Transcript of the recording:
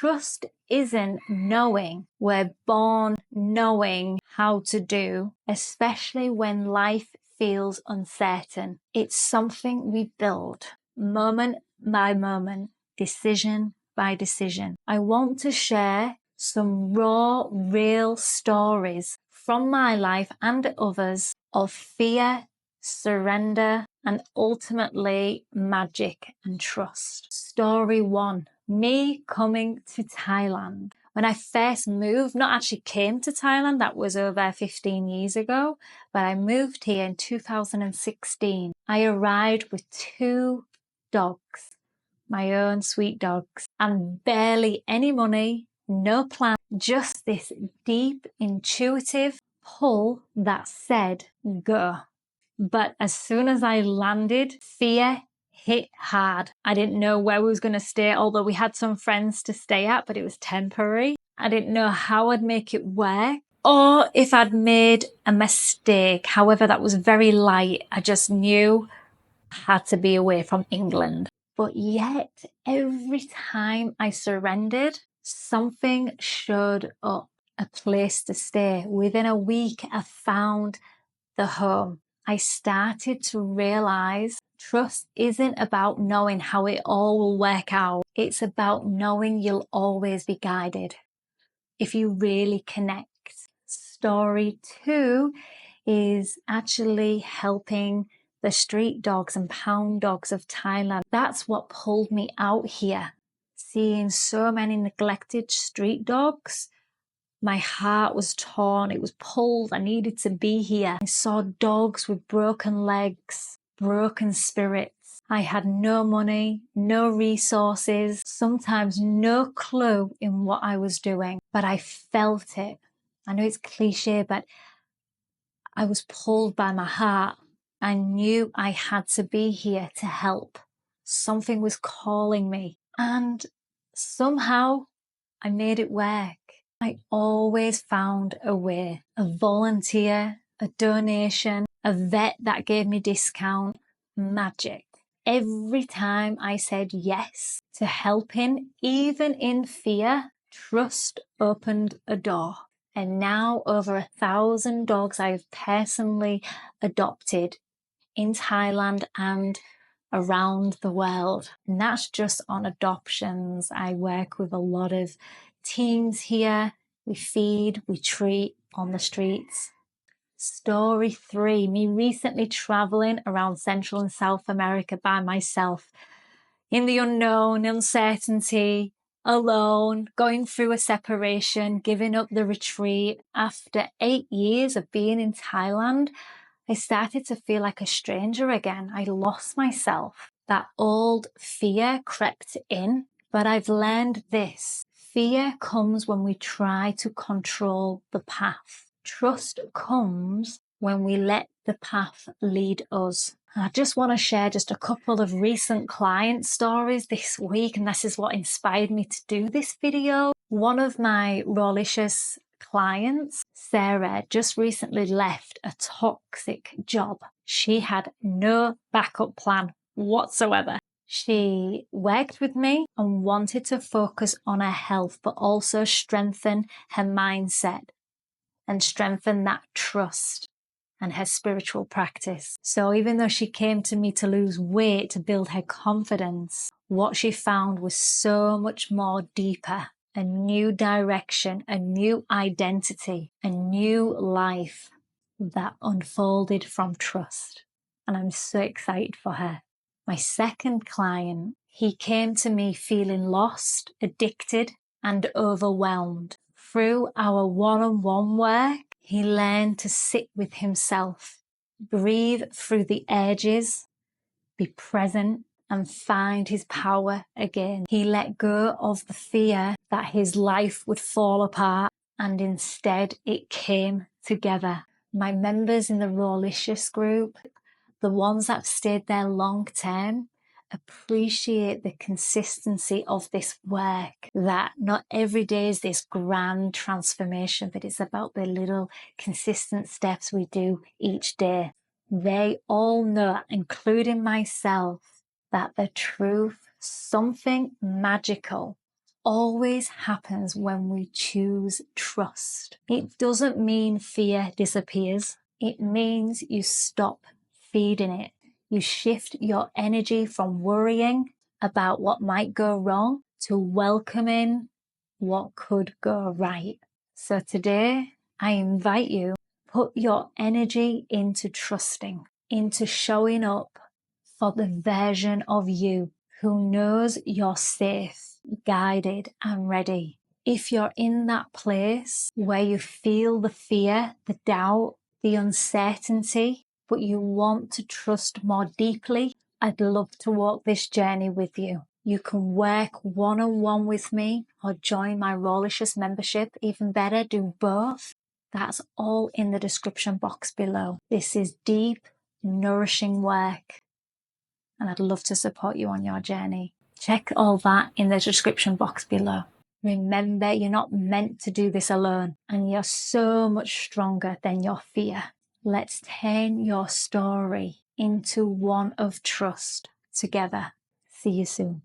Trust isn't knowing. We're born knowing how to do, especially when life feels uncertain. It's something we build moment by moment, decision by decision. I want to share some raw, real stories from my life and others of fear, surrender, and ultimately magic and trust. Story 1. Me coming to Thailand. When I first moved, not actually came to Thailand, that was over 15 years ago, but I moved here in 2016. I arrived with 2 dogs, my own sweet dogs, and barely any money, no plan, just this deep, intuitive pull that said, go. But as soon as I landed, fear hit hard. I didn't know where we was going to stay, although we had some friends to stay at, but it was temporary. I didn't know how I'd make it work or if I'd made a mistake. However, that was very light. I just knew I had to be away from England. But yet, every time I surrendered, something showed up, a place to stay. Within a week, I found the home. I started to realize trust isn't about knowing how it all will work out. It's about knowing you'll always be guided if you really connect. Story 2 is actually helping the street dogs and pound dogs of Thailand. That's what pulled me out here. Seeing so many neglected street dogs, my heart was torn. It was pulled. I needed to be here. I saw dogs with broken legs, broken spirits. I had no money, no resources, sometimes no clue in what I was doing, but I felt it. I know it's cliche, but I was pulled by my heart. I knew I had to be here to help. Something was calling me, and somehow I made it work. I always found a way, a volunteer, a donation, a vet that gave me discount, magic. Every time I said yes to helping, even in fear, trust opened a door. And now over 1,000 dogs I have personally adopted in Thailand and around the world. And that's just on adoptions. I work with a lot of teams here. We feed, we treat on the streets. Story 3, me recently traveling around Central and South America by myself in the unknown, uncertainty, alone, going through a separation, giving up the retreat. After 8 years of being in Thailand, I started to feel like a stranger again. I lost myself. That old fear crept in, but I've learned this. Fear comes when we try to control the path. Trust comes when we let the path lead us. I just want to share just a couple of recent client stories this week, and this is what inspired me to do this video. One of my Rawlicious clients, Sarah, just recently left a toxic job. She had no backup plan whatsoever. She worked with me and wanted to focus on her health, but also strengthen her mindset and strengthen that trust and her spiritual practice. So even though she came to me to lose weight, to build her confidence, what she found was so much more deeper. A new direction, a new identity, a new life that unfolded from trust. And I'm so excited for her. My second client, he came to me feeling lost, addicted, and overwhelmed. Through our one-on-one work, he learned to sit with himself, breathe through the edges, be present, and find his power again. He let go of the fear that his life would fall apart, and instead it came together. My members in the Rawlicious group, the ones that stayed there long term, appreciate the consistency of this work, that not every day is this grand transformation, but it's about the little consistent steps we do each day. They all know, including myself, that the truth, something magical always happens when we choose trust. It doesn't mean fear disappears. It means you stop feeding it. You shift your energy from worrying about what might go wrong to welcoming what could go right. So today, I invite you, put your energy into trusting, into showing up for the version of you who knows you're safe, guided, and ready. If you're in that place where you feel the fear, the doubt, the uncertainty, but you want to trust more deeply, I'd love to walk this journey with you. You can work one-on-one with me or join my Rawlicious membership. Even better, do both. That's all in the description box below. This is deep, nourishing work, and I'd love to support you on your journey. Check all that in the description box below. Remember, you're not meant to do this alone, and you're so much stronger than your fear. Let's turn your story into one of trust together. See you soon.